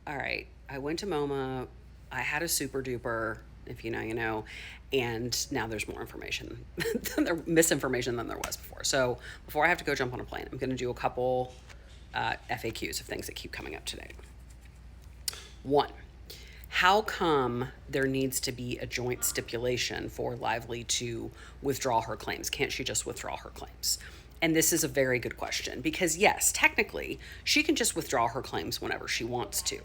all right, I went to MoMA, I had a super duper, if you know, you know, and now there's more information, misinformation than there was before. So before I have to go jump on a plane, I'm going to do a couple FAQs of things that keep coming up today. One, how come there needs to be a joint stipulation for Lively to withdraw her claims? Can't she just withdraw her claims? And this is a very good question because, yes, technically, she can just withdraw her claims whenever she wants to.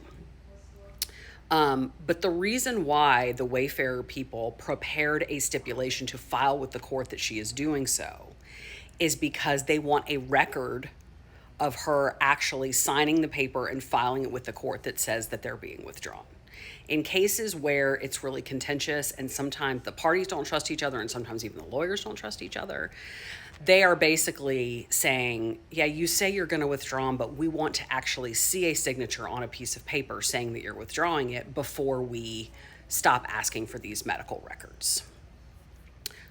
But the reason why the Wayfarer people prepared a stipulation to file with the court that she is doing so is because they want a record of her actually signing the paper and filing it with the court that says that they're being withdrawn. In cases where it's really contentious and sometimes the parties don't trust each other and sometimes even the lawyers don't trust each other, they are basically saying, yeah, you say you're going to withdraw them, but we want to actually see a signature on a piece of paper saying that you're withdrawing it before we stop asking for these medical records.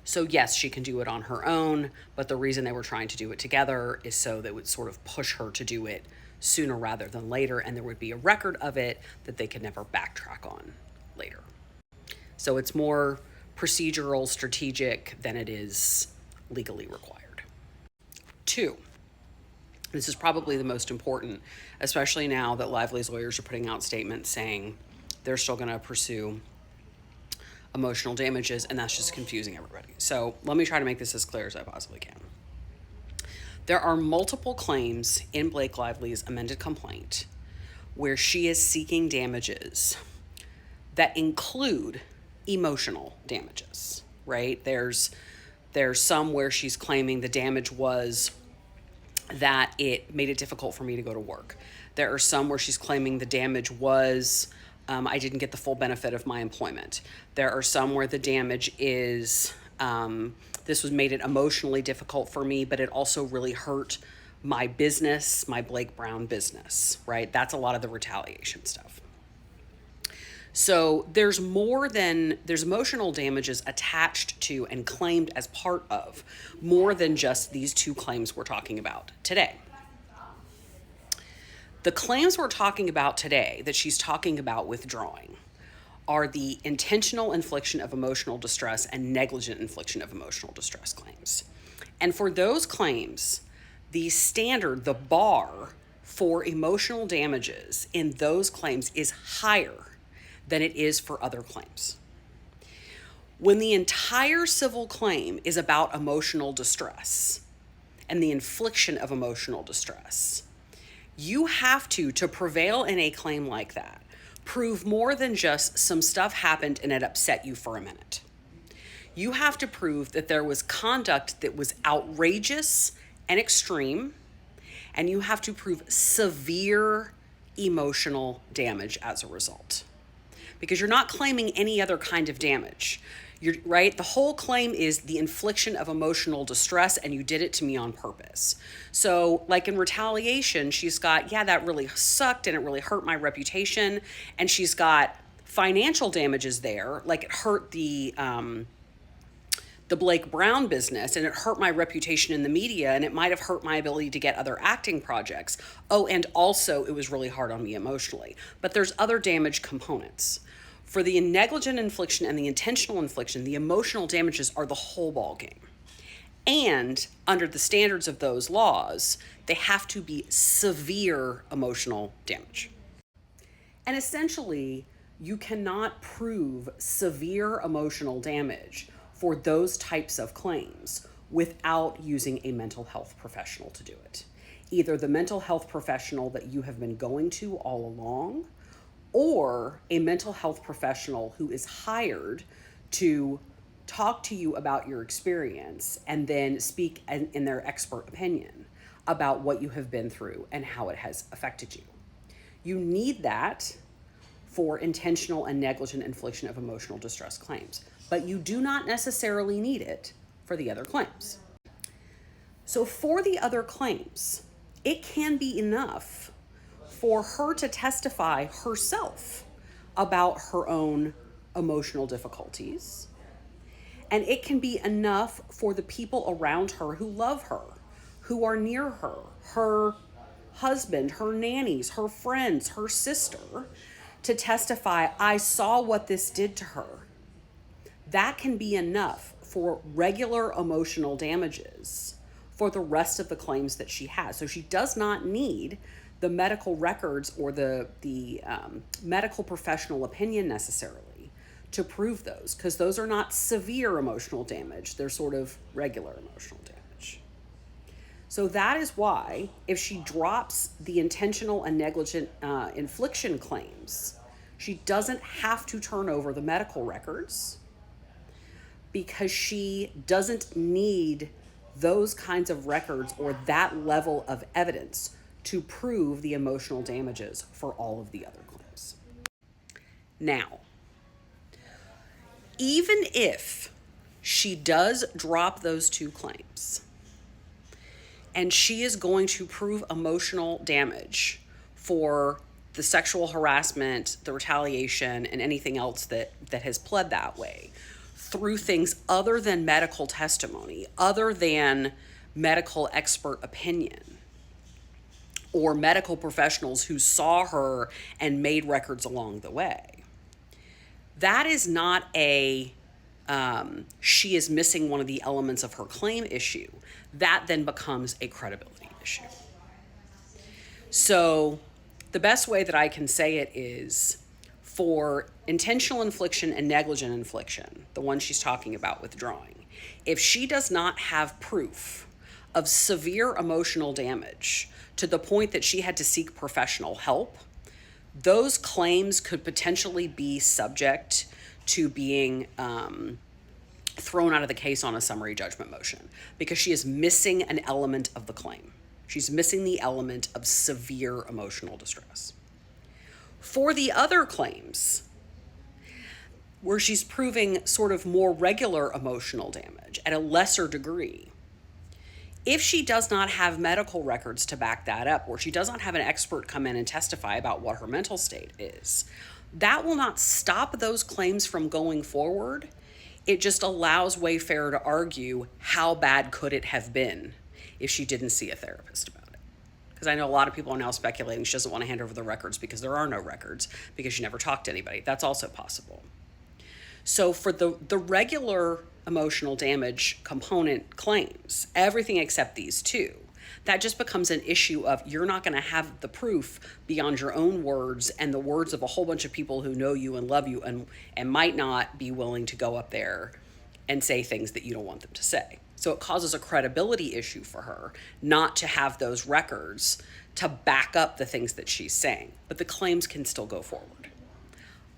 So yes, she can do it on her own, but the reason they were trying to do it together is so that would sort of push her to do it sooner rather than later, and there would be a record of it that they could never backtrack on later. So it's more procedural, strategic than it is legally required. Two, this is probably the most important, especially now that Lively's lawyers are putting out statements saying they're still going to pursue emotional damages, and that's just confusing everybody. So let me try to make this as clear as I possibly can. There are multiple claims in Blake Lively's amended complaint where she is seeking damages that include emotional damages, right? There's some where she's claiming the damage was that it made it difficult for me to go to work. There are some where she's claiming the damage was I didn't get the full benefit of my employment. There are some where the damage is this was made it emotionally difficult for me, but it also really hurt my business, my Blake Brown business, right? That's a lot of the retaliation stuff. So there's emotional damages attached to and claimed as part of more than just these two claims we're talking about today. The claims we're talking about today that she's talking about withdrawing are the intentional infliction of emotional distress and negligent infliction of emotional distress claims. And for those claims, the standard, the bar for emotional damages in those claims is higher than it is for other claims. When the entire civil claim is about emotional distress and the infliction of emotional distress, you have to prevail in a claim like that, prove more than just some stuff happened and it upset you for a minute. You have to prove that there was conduct that was outrageous and extreme, and you have to prove severe emotional damage as a result. Because you're not claiming any other kind of damage. You're right. The whole claim is the infliction of emotional distress, and you did it to me on purpose. So like in retaliation, she's got, yeah, that really sucked and it really hurt my reputation. And she's got financial damages there. Like it hurt the Blake Brown business and it hurt my reputation in the media and it might have hurt my ability to get other acting projects. Oh, and also it was really hard on me emotionally. But there's other damage components. For the negligent infliction and the intentional infliction, the emotional damages are the whole ballgame. And under the standards of those laws, they have to be severe emotional damage. And essentially, you cannot prove severe emotional damage for those types of claims without using a mental health professional to do it. Either the mental health professional that you have been going to all along, or a mental health professional who is hired to talk to you about your experience and then speak in their expert opinion about what you have been through and how it has affected you. You need that for intentional and negligent infliction of emotional distress claims, but you do not necessarily need it for the other claims. So for the other claims, it can be enough for her to testify herself about her own emotional difficulties. And it can be enough for the people around her who love her, who are near her, her husband, her nannies, her friends, her sister to testify, I saw what this did to her. That can be enough for regular emotional damages for the rest of the claims that she has. So she does not need the medical records or the medical professional opinion necessarily to prove those, because those are not severe emotional damage. They're sort of regular emotional damage. So that is why if she drops the intentional and negligent infliction claims, she doesn't have to turn over the medical records, because she doesn't need those kinds of records or that level of evidence to prove the emotional damages for all of the other claims. Now, even if she does drop those two claims and she is going to prove emotional damage for the sexual harassment, the retaliation, and anything else that has pled that way through things other than medical testimony, other than medical expert opinion, or medical professionals who saw her and made records along the way, that is not a she is missing one of the elements of her claim issue. That then becomes a credibility issue. So the best way that I can say it is, for intentional infliction and negligent infliction, the one she's talking about withdrawing, if she does not have proof of severe emotional damage to the point that she had to seek professional help, those claims could potentially be subject to being thrown out of the case on a summary judgment motion, because she is missing an element of the claim. She's missing the element of severe emotional distress. For the other claims, where she's proving sort of more regular emotional damage at a lesser degree, if she does not have medical records to back that up, or she does not have an expert come in and testify about what her mental state is, that will not stop those claims from going forward. It just allows Wayfarer to argue, how bad could it have been if she didn't see a therapist about it? Because I know a lot of people are now speculating she doesn't want to hand over the records because there are no records, because she never talked to anybody. That's also possible. So for the regular emotional damage component claims, everything except these two, that just becomes an issue of, you're not going to have the proof beyond your own words and the words of a whole bunch of people who know you and love you and might not be willing to go up there and say things that you don't want them to say. So it causes a credibility issue for her not to have those records to back up the things that she's saying. But the claims can still go forward.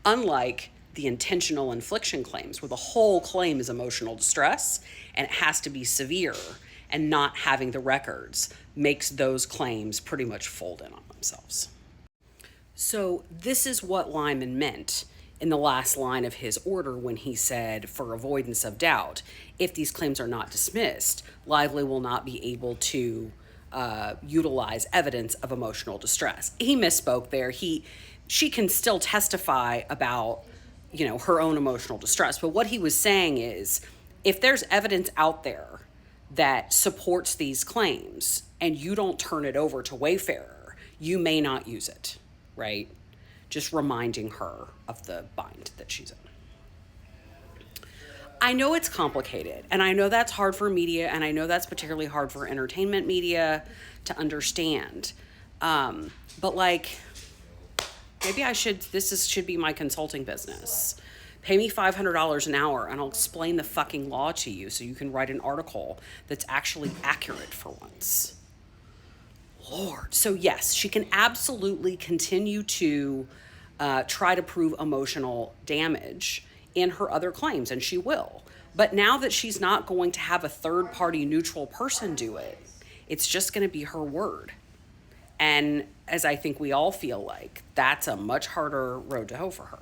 Unlike the intentional infliction claims, where the whole claim is emotional distress and it has to be severe, and not having the records makes those claims pretty much fold in on themselves. So this is what Lyman meant in the last line of his order when he said, for avoidance of doubt, if these claims are not dismissed, Lively will not be able to utilize evidence of emotional distress. He misspoke there. She can still testify about, her own emotional distress. But what he was saying is, if there's evidence out there that supports these claims and you don't turn it over to Wayfarer, you may not use it, right? Just reminding her of the bind that she's in. I know it's complicated, and I know that's hard for media, and I know that's particularly hard for entertainment media to understand. But maybe this should be my consulting business. Pay me $500 an hour and I'll explain the fucking law to you so you can write an article that's actually accurate for once. Lord. So yes, she can absolutely continue to try to prove emotional damage in her other claims, and she will. But now that she's not going to have a third-party neutral person do it, it's just going to be her word. And as I think we all feel like, that's a much harder road to hoe for her.